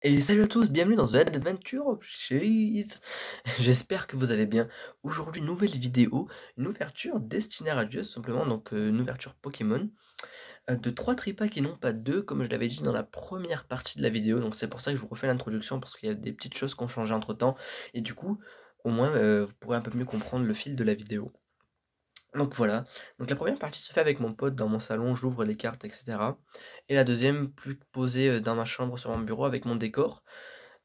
Et salut à tous, bienvenue dans The Adventure Cheese. J'espère que vous allez bien. Aujourd'hui, nouvelle vidéo, une ouverture destinée à Radius, simplement, donc une ouverture Pokémon, de 3 tripacks et non pas 2, comme je l'avais dit dans la première partie de la vidéo. Donc c'est pour ça que je vous refais l'introduction, parce qu'il y a des petites choses qui ont changé entre temps. Et du coup, au moins, vous pourrez un peu mieux comprendre le fil de la vidéo. Donc voilà, donc la première partie se fait avec mon pote dans mon salon, j'ouvre les cartes, etc. Et la deuxième, plus posée dans ma chambre sur mon bureau avec mon décor.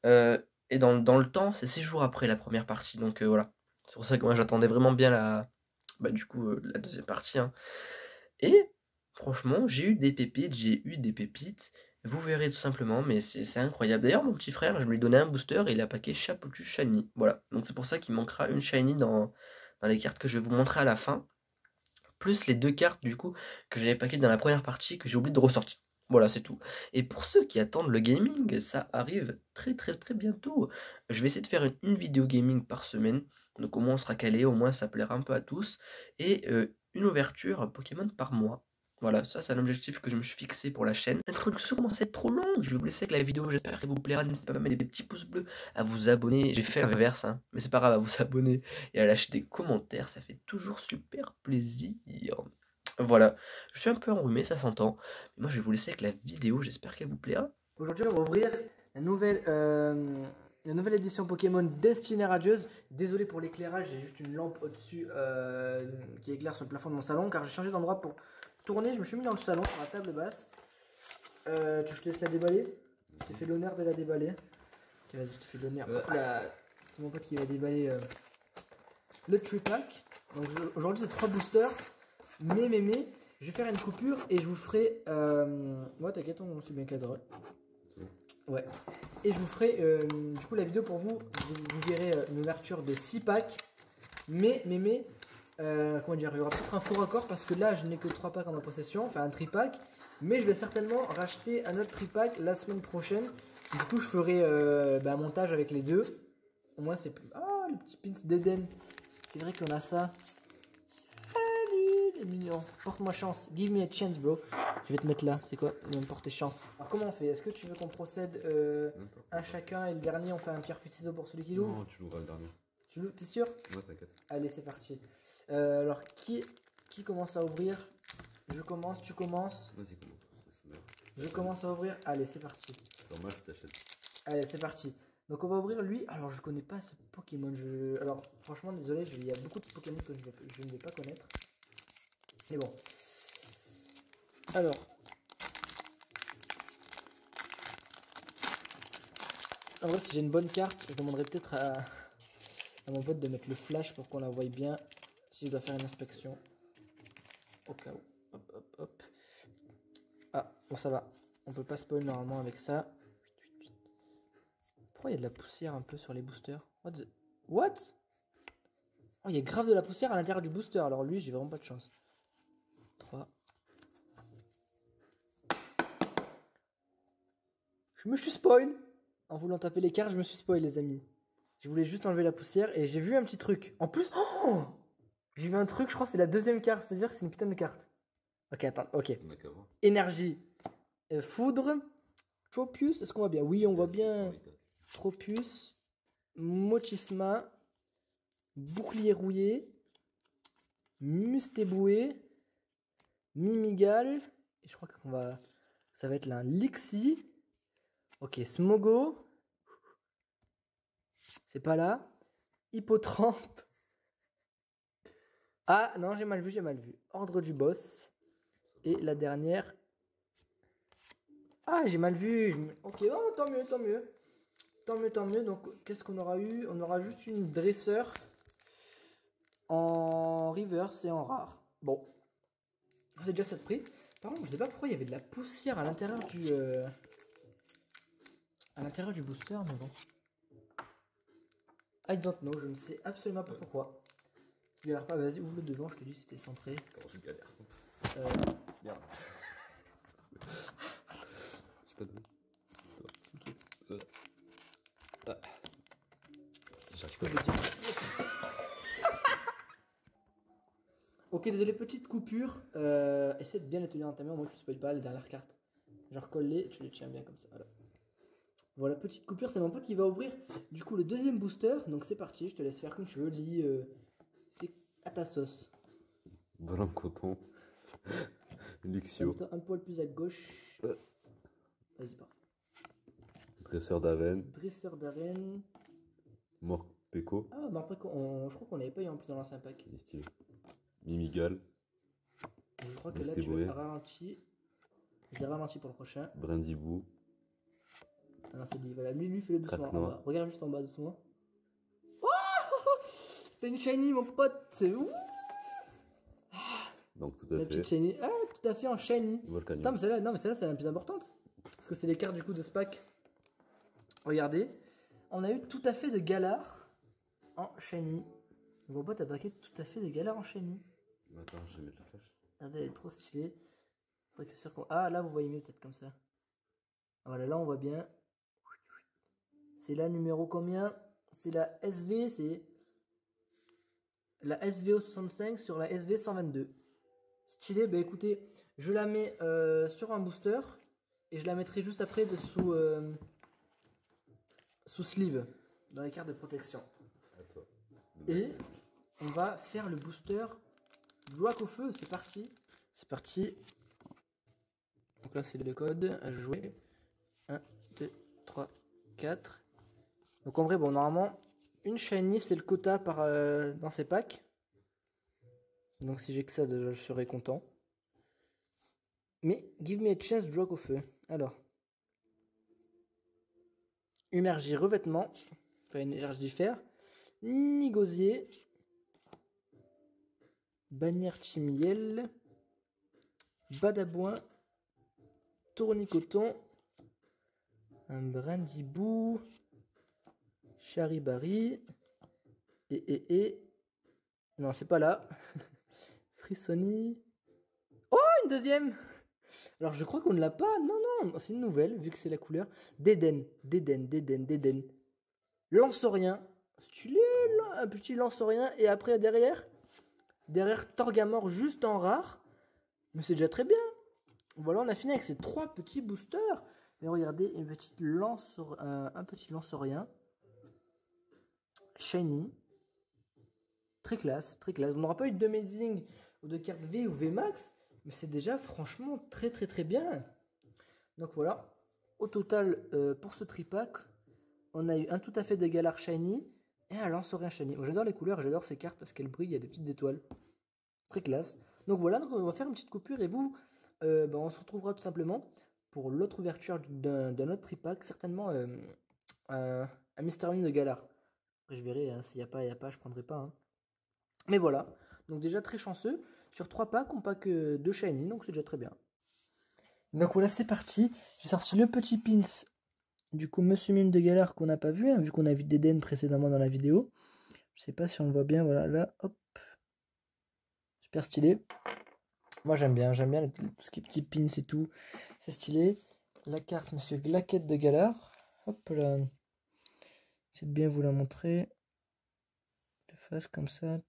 Et dans le temps, c'est 6 jours après la première partie, donc voilà. C'est pour ça que moi j'attendais vraiment bien la deuxième partie, hein. Et franchement, j'ai eu des pépites, j'ai eu des pépites. Vous verrez tout simplement, mais c'est incroyable. D'ailleurs, mon petit frère, je lui ai donné un booster et il a packé Chapotu Shiny. Voilà, donc c'est pour ça qu'il manquera une Shiny dans les cartes que je vais vous montrer à la fin. Plus les 2 cartes du coup que j'avais paquées dans la première partie que j'ai oublié de ressortir. Voilà, c'est tout. Et pour ceux qui attendent le gaming, ça arrive très très très bientôt. Je vais essayer de faire une vidéo gaming par semaine. Donc au moins on sera calé, au moins ça plaira un peu à tous. Et une ouverture Pokémon par mois. Voilà, ça c'est un objectif que je me suis fixé pour la chaîne. L'introduction commence à être trop longue, je vais vous laisser avec la vidéo, j'espère qu'elle vous plaira. N'hésitez pas à mettre des petits pouces bleus, à vous abonner. J'ai fait l'inverse, hein, mais c'est pas grave, à vous abonner et à lâcher des commentaires, ça fait toujours super plaisir. Voilà, je suis un peu enrhumé, ça s'entend. Mais moi, je vais vous laisser avec la vidéo, j'espère qu'elle vous plaira. Aujourd'hui, on va ouvrir la nouvelle édition Pokémon Destinée Radieuse. Désolé pour l'éclairage, j'ai juste une lampe au-dessus qui éclaire sur le plafond de mon salon car j'ai changé d'endroit pour tourner. Je me suis mis dans le salon, sur la table basse. Tu veux que je te laisse la déballer? Je t'ai fait l'honneur de la déballer. Ok, vas-y, je te fais l'honneur. C'est mon pote qui va déballer le tripack. Donc aujourd'hui, c'est 3 boosters. Mais, je vais faire une coupure et je vous ferai. Ouais, t'inquiète, on s'est bien cadré. Ouais. Et je vous ferai du coup la vidéo pour vous. Vous verrez une ouverture de 6 packs. Comment dire, il y aura peut-être un faux raccord parce que là je n'ai que 3 packs en ma possession, enfin un tripack. Mais je vais certainement racheter un autre tripack la semaine prochaine. Du coup je ferai un montage avec les deux. Au moins c'est plus. Ah, le petit pins d'Eden. C'est vrai qu'on a ça. Salut les mignons. Porte-moi chance. Give me a chance, bro. Je vais te mettre là. C'est quoi? Il va me porter chance. Alors, comment on fait? Est-ce que tu veux qu'on procède un chacun et le dernier, on fait un pierre feuille ciseaux pour celui qui l'ouvre? Non, tu l'ouvras le dernier. Tu l'ouvres? T'es sûr? Ouais, t'inquiète. Allez, c'est parti. Alors, qui commence à ouvrir? Je commence, tu commences. Vas-y, commence. Je commence à ouvrir. Allez, c'est parti. Ça sent mal si t'achètes. Allez, c'est parti. Donc, on va ouvrir lui. Alors, je connais pas ce Pokémon. Alors, franchement, désolé, il y a beaucoup de Pokémon que je ne vais pas connaître. Mais bon. Alors. En vrai, si j'ai une bonne carte, je demanderai peut-être à mon pote de mettre le flash pour qu'on la voie bien. Si je dois faire une inspection. Au cas où. Hop, hop, hop. Ah, bon, ça va. On peut pas spoil normalement avec ça. Pourquoi il y a de la poussière un peu sur les boosters? What? Oh, il y a grave de la poussière à l'intérieur du booster. Alors lui, j'ai vraiment pas de chance. 3. Je me suis spoil. En voulant taper les cartes, je me suis spoil, les amis. Je voulais juste enlever la poussière et j'ai vu un petit truc. En plus, oh, j'ai vu un truc, je crois que c'est la deuxième carte. C'est-à-dire que c'est une putain de carte. Ok, attends, ok. Énergie. Foudre. Tropius, est-ce qu'on voit bien? Oui, on voit bien. Tropius. Mochisma. Bouclier rouillé. Mustéboué. Mimigal. Et je crois qu'on va. Ça va être là un Lixie. Ok, Smogo. C'est pas là. Hippotrampe. Ah non, j'ai mal vu, j'ai mal vu. Ordre du boss. Et la dernière. Ah, j'ai mal vu. Ok, oh, tant mieux, tant mieux. Tant mieux, tant mieux. Donc, qu'est-ce qu'on aura eu? On aura juste une dresseur en reverse et en rare. Bon. C'est déjà ça de prix. Par contre, je sais pas pourquoi il y avait de la poussière à l'intérieur du booster, mais bon. I don't know, je ne sais absolument pas pourquoi. Tu galères pas, vas-y, ouvre le devant, je te dis si c'était centré. Attends, je galère. Merde. J'ai pas de main. Ok. J'arrive pas à le dire. Ok, désolé, petite coupure. Essaie de bien les tenir dans ta main, au moins tu spoil pas les dernières cartes. Genre colle-les, tu les tiens bien comme ça. Voilà. Voilà, petite coupure, c'est mon pote qui va ouvrir du coup le deuxième booster. Donc c'est parti, je te laisse faire comme tu veux. Lis, fais à ta sauce. Ballon coton. Luxio. Un poil plus à gauche. Vas-y, pars. Dresseur d'arène. Dresseur d'arène. Morpeko. Ah, bah après, je crois qu'on n'avait pas eu en plus dans l'ancien pack. Il est stylé. Mimigal. Je crois que là, tu as ralenti. J'ai ralenti pour le prochain. Brindibou. Ah non, c'est lui. Voilà, lui, fais-le doucement. En bas. Regarde juste en bas, doucement. Oh, t'as une shiny, mon pote. C'est ouf. Donc, tout à la fait. Petite shiny. Ah, tout à fait en shiny. Volcanium. Non, mais celle-là, c'est la plus importante. Parce que c'est les cartes du coup de ce pack. Regardez. On a eu tout à fait de Galar en shiny. Mon pote a paquet tout à fait de Galar en shiny. Attends, je vais mettre la flash. Regardez, elle est trop stylée. Faudrait que c'est sûr qu'on... Ah, là, vous voyez mieux peut-être comme ça. Ah, voilà, là, on voit bien. C'est la numéro combien? C'est la SV, c'est la SVO65 sur la SV122. Stylé, bah écoutez, je la mets sur un booster et je la mettrai juste après dessous sous sleeve dans les cartes de protection. Et on va faire le booster Bloc au feu, c'est parti. C'est parti. Donc là c'est le code à jouer. 1, 2, 3, 4. Donc en vrai, bon, normalement, une shiny c'est le quota par, dans ces packs. Donc si j'ai que ça, déjà, je serai content. Mais give me a chance, draw au feu. Alors. Énergie revêtement. Enfin, énergie fer. Nigosier. Bannière chimiel. Badabouin. Tournicoton. Un brindibou. Charibari. Et. Non, c'est pas là. Frissoni. Oh, une deuxième! Alors, je crois qu'on ne l'a pas. Non, non, c'est une nouvelle, vu que c'est la couleur. Déden. Lanceurien. Stylé, un petit lanceurien. Et après, derrière Torgamor juste en rare. Mais c'est déjà très bien. Voilà, on a fini avec ces 3 petits boosters. Mais regardez, un petit lanceurien. Shiny. Très classe, très classe. On n'aura pas eu de amazing ou de carte V ou V Max. Mais c'est déjà franchement très bien. Donc voilà. Au total, pour ce tripack, on a eu un tout à fait de Galar Shiny et un Lanceurien Shiny. Moi, j'adore les couleurs, j'adore ces cartes parce qu'elles brillent, il y a des petites étoiles. Très classe. Donc voilà, donc on va faire une petite coupure et vous, on se retrouvera tout simplement pour l'autre ouverture d'un autre tripack. Certainement un Mystérium de Galar. Après, je verrai, hein, s'il n'y a pas, je prendrai pas. Hein. Mais voilà, donc déjà très chanceux. Sur 3 packs, on pack 2 shiny, donc c'est déjà très bien. Donc voilà, c'est parti. J'ai sorti le petit pins. Du coup, Monsieur Mime de Galar qu'on n'a pas vu, hein, vu qu'on a vu Déden précédemment dans la vidéo. Je sais pas si on le voit bien, voilà, là, hop. Super stylé. Moi j'aime bien tout ce qui est petit pins et tout. C'est stylé. La carte Monsieur Glaquette de Galar. Hop là. J'essaie de bien vous la montrer. De face comme ça.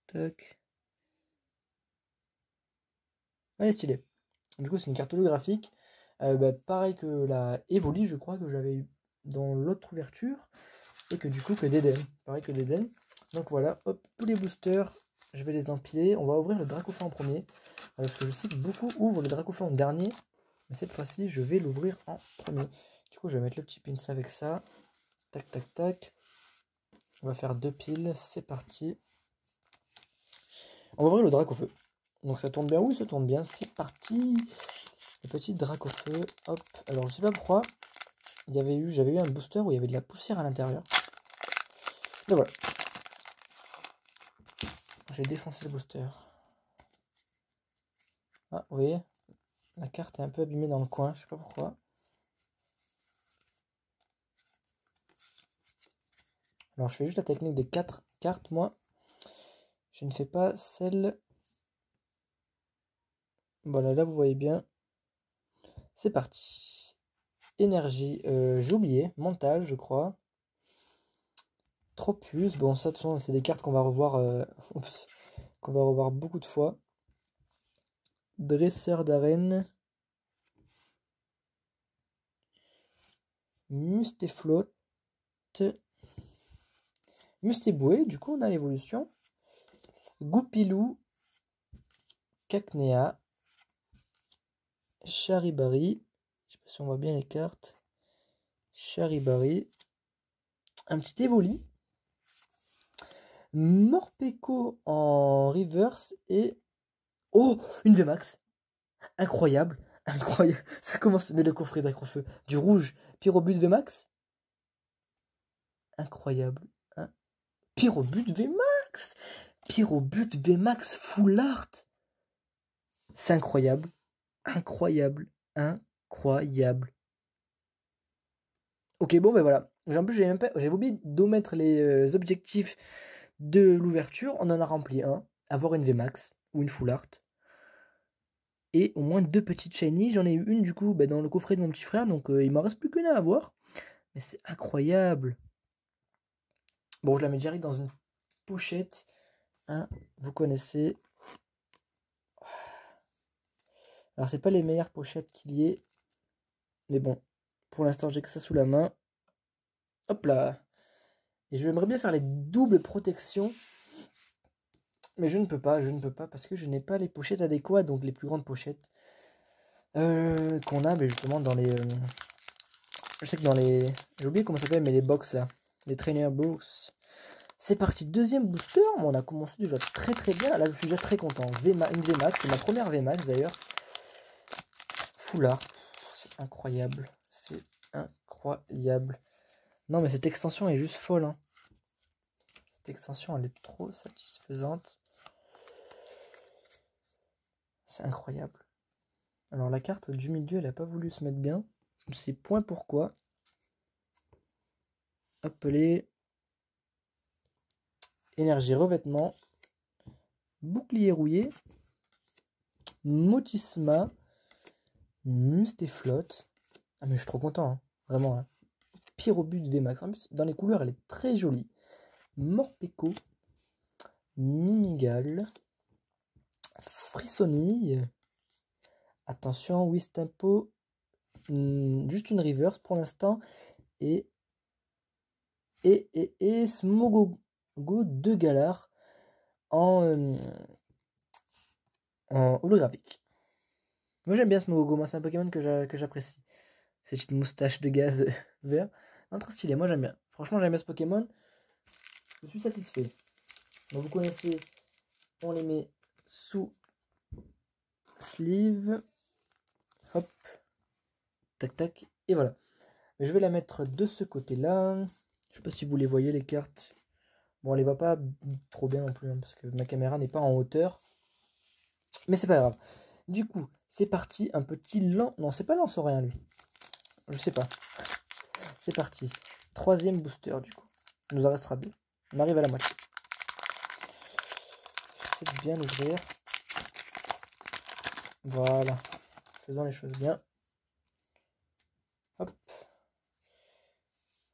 Tac. Elle est stylée. Du coup, c'est une carte holographique. Pareil que la Evoli, je crois que j'avais eu dans l'autre ouverture. Et que du coup, que Déden. Pareil que Déden. Donc voilà, hop, tous les boosters, je vais les empiler. On va ouvrir le Dracofeu en premier. Parce que je sais que beaucoup ouvrent le Dracofeu en dernier. Mais cette fois-ci, je vais l'ouvrir en premier. Du coup, je vais mettre le petit pins avec ça. Tac. On va faire 2 piles. C'est parti. On va ouvrir le Dracofeu. Donc ça tourne bien, oui, ça tourne bien. C'est parti. Le petit Dracofeu. Hop. Alors, je sais pas pourquoi. J'avais eu un booster où il y avait de la poussière à l'intérieur. Mais voilà. J'ai défoncé le booster. Ah, vous voyez, la carte est un peu abîmée dans le coin, je sais pas pourquoi. Alors, je fais juste la technique des 4 cartes, moi. Je ne fais pas celle... Voilà, là, vous voyez bien. C'est parti. Énergie, j'ai oublié. Mental, je crois. Tropius. Bon, ça, de toute façon, c'est des cartes qu'on va revoir... qu'on va revoir beaucoup de fois. Dresseur d'arène. Mustaflot, Mustéboué, du coup on a l'évolution. Goupilou, Cacnea, Charibari, je sais pas si on voit bien les cartes. Charibari, un petit Evoli, Morpeko en reverse et... Oh, une VMAX. Incroyable, incroyable. Ça commence, mais le coffret d'Acrofeu. Du rouge, Pyrobut VMAX. Incroyable. Hein. Pyrobut VMAX. Pyrobut VMAX Full Art. C'est incroyable. Incroyable. Incroyable. Ok, bon, ben voilà. En plus, j'ai oublié d'omettre les objectifs de l'ouverture. On en a rempli un. Avoir une VMAX ou une Full Art. Et au moins 2 petites shiny. J'en ai eu une du coup dans le coffret de mon petit frère. Donc il m'en reste plus qu'une à avoir. Mais c'est incroyable. Bon, je la mets direct dans une pochette. Hein, vous connaissez. Alors c'est pas les meilleures pochettes qu'il y ait. Mais bon, pour l'instant j'ai que ça sous la main. Hop là. Et j'aimerais bien faire les doubles protections. Mais je ne peux pas parce que je n'ai pas les pochettes adéquates, donc les plus grandes pochettes qu'on a justement dans les... je sais que dans les... J'ai oublié comment ça s'appelle, mais les box là. Les trainer box. C'est parti, deuxième booster. On a commencé déjà très très bien. Là je suis déjà très content. Une VMAX, c'est ma première VMAX d'ailleurs. Full Art. C'est incroyable. C'est incroyable. Non mais cette extension est juste folle. Hein. Cette extension elle est trop satisfaisante. C'est incroyable. Alors la carte du milieu, elle n'a pas voulu se mettre bien. Je ne sais point pourquoi. Appelé énergie revêtement. Bouclier rouillé. Motisma. Mustaflot. Ah mais je suis trop content. Hein. Vraiment. Hein. Pyrobut VMAX. En plus, dans les couleurs, elle est très jolie. Morpeko. Mimigal. Frissonille. Attention, Wistempo, juste une reverse pour l'instant. Et Smogogo de Galar en holographique. Moi j'aime bien Smogogo, moi c'est un Pokémon que j'apprécie. Cette petite moustache de gaz vert. Non, très stylé, moi j'aime bien. Franchement j'aime bien ce Pokémon. Je suis satisfait. Donc vous connaissez, on les met sous sleeve. Hop. Tac tac. Et voilà. Mais je vais la mettre de ce côté-là. Je sais pas si vous les voyez les cartes. Bon, on les voit pas trop bien non plus, hein, parce que ma caméra n'est pas en hauteur. Mais c'est pas grave. Du coup, c'est parti. Un petit lent. Non, c'est pas lance-rien lui. Je sais pas. C'est parti. Troisième booster du coup. Il nous en restera 2. On arrive à la moitié. J'essaie de bien l'ouvrir. Voilà. Faisons les choses bien. Hop.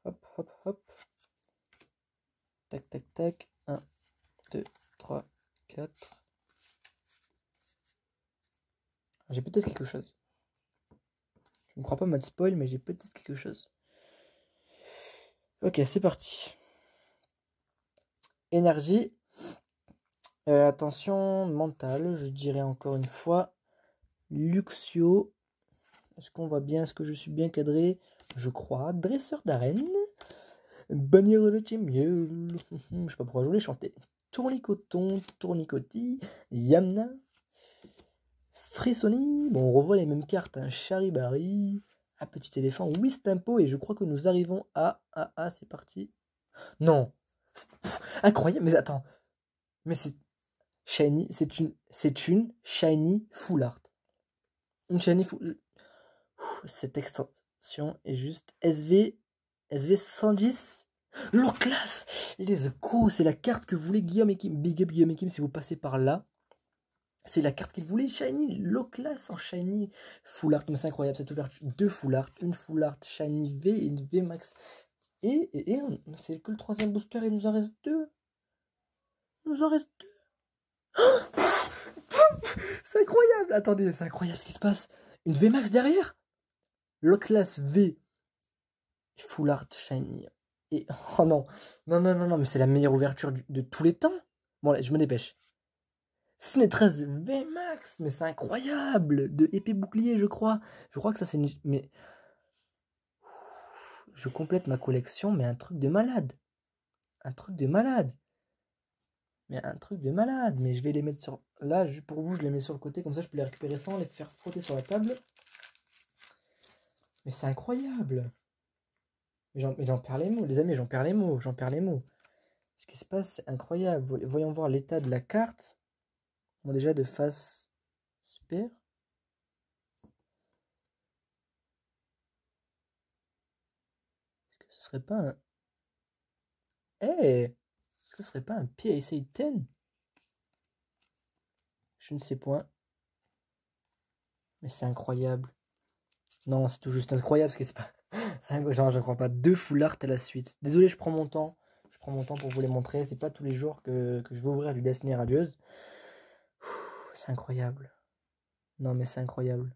Hop, hop, hop. Tac, tac, tac. 1, 2, 3, 4. J'ai peut-être quelque chose. Je ne crois pas mode spoil, mais j'ai peut-être quelque chose. Ok, c'est parti. Énergie. Attention, mentale, je dirais encore une fois. Luxio. Est-ce qu'on voit bien? Est-ce que je suis bien cadré? Je crois. Dresseur d'arène. Bannière de la team. Je sais pas pourquoi je voulais chanter. Tournicoton, Tournicoti, Yamna, Frissoni. Bon, on revoit les mêmes cartes. Hein. Charibari, un petit éléphant, Wistempo. Et je crois que nous arrivons à... c'est parti. Non. Incroyable. Mais attends. Mais c'est... Shiny. C'est une Shiny Full Art. Une Shiny Full... Cette extension est juste SV 110. Low class. Let's go. C'est la carte que voulait Guillaume et Kim. Big up Guillaume et Kim si vous passez par là. C'est la carte qu'il voulait. Shiny. Low class en Shiny Full Art. Mais c'est incroyable cette ouverture. 2 Full Art. Une Full Art Shiny V et une V Max. Et c'est que le troisième booster. Il nous en reste 2. Il nous en reste 2. C'est incroyable. Attendez, c'est incroyable ce qui se passe. Une V Max derrière. Low class V. Full Art Shiny. Et oh non, non, mais c'est la meilleure ouverture de tous les temps. Bon, allez, je me dépêche. Ciné 13 VMAX, mais c'est incroyable. De épée bouclier, je crois. Je crois que ça, c'est une. Mais. Je complète ma collection, mais un truc de malade. Un truc de malade. Mais un truc de malade. Mais je vais les mettre sur. Là, pour vous, je les mets sur le côté, comme ça, je peux les récupérer sans les faire frotter sur la table. Mais c'est incroyable. Mais j'en perds les mots, les amis, j'en perds les mots, j'en perds les mots. Ce qui se passe, c'est incroyable. Voyons voir l'état de la carte. Bon, déjà de face, super. Est-ce que ce serait pas un... Est-ce que ce serait pas un PSA 10? Je ne sais point. Mais c'est incroyable. Non, c'est tout juste incroyable ce qui se passe. Genre, je ne crois pas. 2 full art à la suite. Désolé, je prends mon temps. Je prends mon temps pour vous les montrer. C'est pas tous les jours que je vais ouvrir du Destiny radieuse. C'est incroyable. Non, mais c'est incroyable.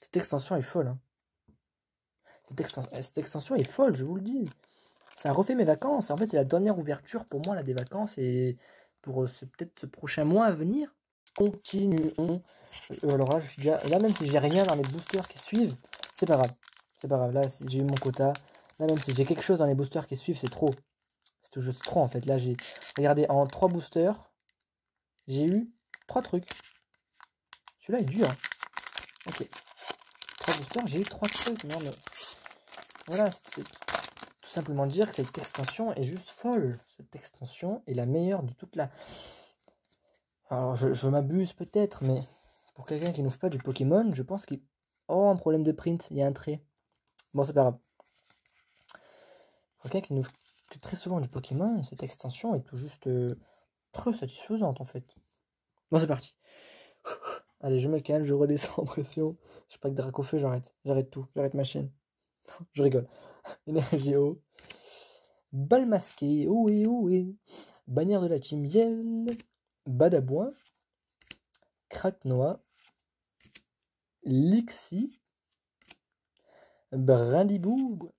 Cette extension est folle. Hein. Cette extension est folle, je vous le dis. Ça a refait mes vacances. En fait, c'est la dernière ouverture pour moi là, des vacances. Et pour peut-être ce prochain mois à venir. Continuons. Alors là, je suis déjà... Là, même si j'ai rien dans les boosters qui suivent, c'est pas grave. C'est pas grave. Là, j'ai eu mon quota. Là, même si j'ai quelque chose dans les boosters qui suivent, c'est trop. C'est tout juste trop en fait. Là, j'ai... Regardez, en 3 boosters, j'ai eu 3 trucs. Celui-là est dur. Hein. Ok. 3 boosters, j'ai eu 3 trucs. Non, mais... Voilà, c'est tout simplement dire que cette extension est juste folle. Cette extension est la meilleure de toute la... Alors, je m'abuse peut-être, mais pour quelqu'un qui n'ouvre pas du Pokémon, je pense qu'il... Oh, un problème de print, il y a un trait. Bon, c'est pas grave. Pour quelqu'un qui n'ouvre que très souvent du Pokémon, cette extension est tout juste très satisfaisante, en fait. Bon, c'est parti. Allez, je me calme, je redescends en pression. Je pas que Dracofeu, j'arrête. J'arrête tout, j'arrête ma chaîne. Je rigole. Énergie haut. Bal masqué, ohé, ohé. Bannière de la team Yell. Badabouin. Craquenois. Lixi. Brindibou.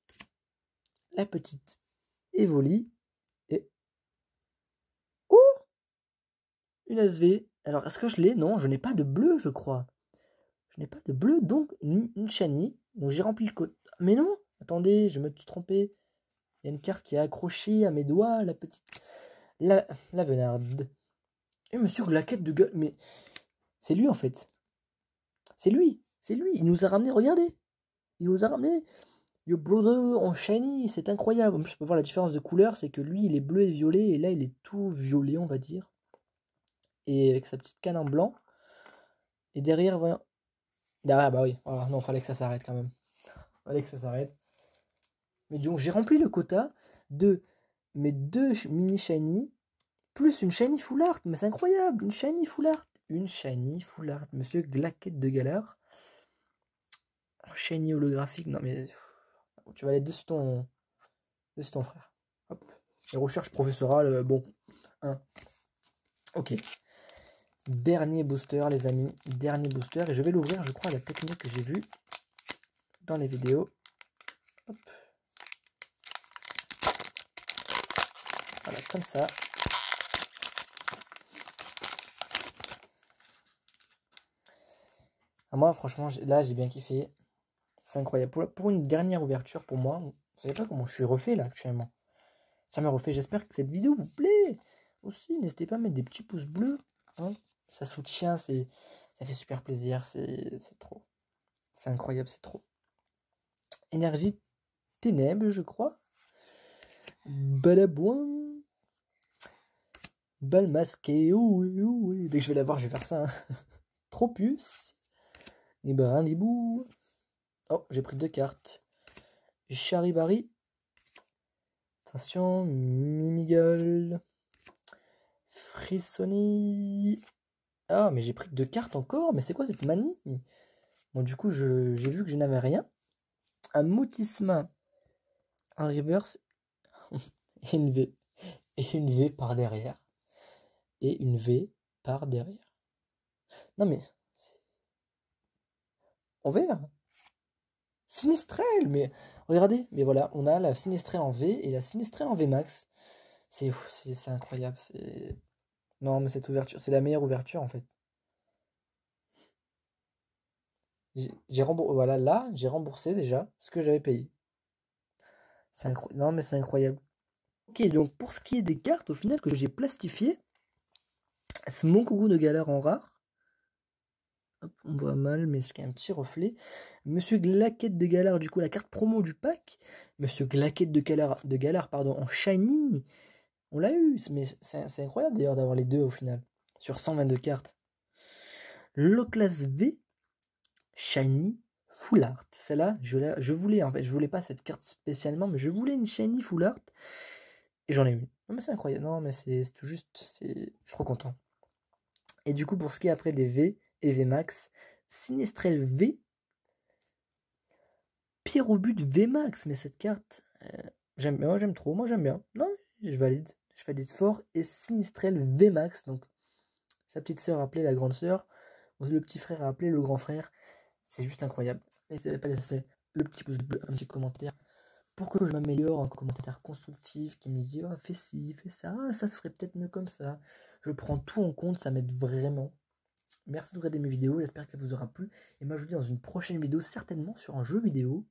La petite Evoli. Et... Oh, une SV. Alors, est-ce que je l'ai? Non, je n'ai pas de bleu, je crois. Je n'ai pas de bleu, donc une shiny. Donc j'ai rempli le code. Mais non, attendez, je me suis trompé. Il y a une carte qui est accrochée à mes doigts, la petite... La Venarde. Et monsieur Glaquette de gueule... Mais c'est lui, en fait. C'est lui. C'est lui. Il nous a ramené, regardez. Il nous a ramené... Your brother en shiny, c'est incroyable. En plus, je peux voir la différence de couleur, c'est que lui, il est bleu et violet, et là, il est tout violet, on va dire. Et avec sa petite canne en blanc. Et derrière, voilà. Derrière, bah oui. Voilà. Non, fallait que ça s'arrête quand même. Fallait que ça s'arrête. Mais donc, j'ai rempli le quota de mes 2 mini shiny, plus une shiny full art. Mais c'est incroyable, une shiny full art. Une shiny full art, monsieur Glaquette de Galard. Shiny holographique, non mais... Tu vas aller dessus ton frère. Hop. Les recherches professorales, bon. Hein. Ok. Dernier booster, les amis. Dernier booster. Et je vais l'ouvrir, je crois, à la technique que j'ai vue dans les vidéos. Hop. Voilà, comme ça. Ah, moi, franchement, là, j'ai bien kiffé. C'est incroyable. Pour une dernière ouverture, pour moi, vous savez pas comment je suis refait, là, actuellement. Ça me refait. J'espère que cette vidéo vous plaît. Aussi, n'hésitez pas à mettre des petits pouces bleus. Hein. Ça soutient, ça fait super plaisir. C'est trop. C'est incroyable, c'est trop. Énergie ténèbres, je crois. Balabouin. Bal masqué. Dès que je vais l'avoir, je vais faire ça. Hein. Tropius. Et Brindibou. Oh, j'ai pris 2 cartes. Charibari. Attention, Mimigol. Frissoni. Ah, mais j'ai pris 2 cartes encore. Mais c'est quoi cette manie? Bon, du coup, j'ai vu que je n'avais rien. Un Moutisma. Un reverse. Et une V. Et une V par derrière. Et une V par derrière. Non, mais... En vert. Sinistrel, mais regardez, mais voilà, on a la Sinistrel en V et la Sinistrel en V Max. C'est incroyable, c'est... Non, mais cette ouverture, c'est la meilleure ouverture en fait. J'ai remboursé, voilà, là, j'ai remboursé déjà ce que j'avais payé. C'est incroyable, non mais c'est incroyable. Ok, donc pour ce qui est des cartes, au final, que j'ai plastifiées, c'est mon coucou de galère en rare. Hop, on voit mal, mais c'est un petit reflet. Monsieur Glaquette de Galard, du coup, la carte promo du pack. Monsieur Glaquette de Galard, pardon, en shiny. On l'a eu, mais c'est incroyable d'ailleurs d'avoir les deux au final. Sur 122 cartes. Loclas V, shiny, full art. Celle-là, je voulais, en fait, je voulais pas cette carte spécialement, mais je voulais une shiny full art. Et j'en ai une. Non, mais c'est incroyable. Non, mais c'est tout juste, je suis trop content. Et du coup, pour ce qui est après des V et V Max, Sinistrel V, Pyrobut V Max, mais cette carte, j'aime bien, j'aime trop, moi j'aime bien. Non, je valide fort. Et Sinistrel V Max, donc sa petite sœur appelée la grande sœur, le petit frère appelé le grand frère. C'est juste incroyable. N'hésitez pas à laisser le petit pouce bleu, un petit commentaire pour que je m'améliore, un commentaire constructif qui me dit oh, fais ci, fais ça, ça serait peut-être mieux comme ça. Je prends tout en compte, ça m'aide vraiment. Merci de regarder mes vidéos, j'espère qu'elle vous aura plu. Et moi je vous dis dans une prochaine vidéo, certainement sur un jeu vidéo.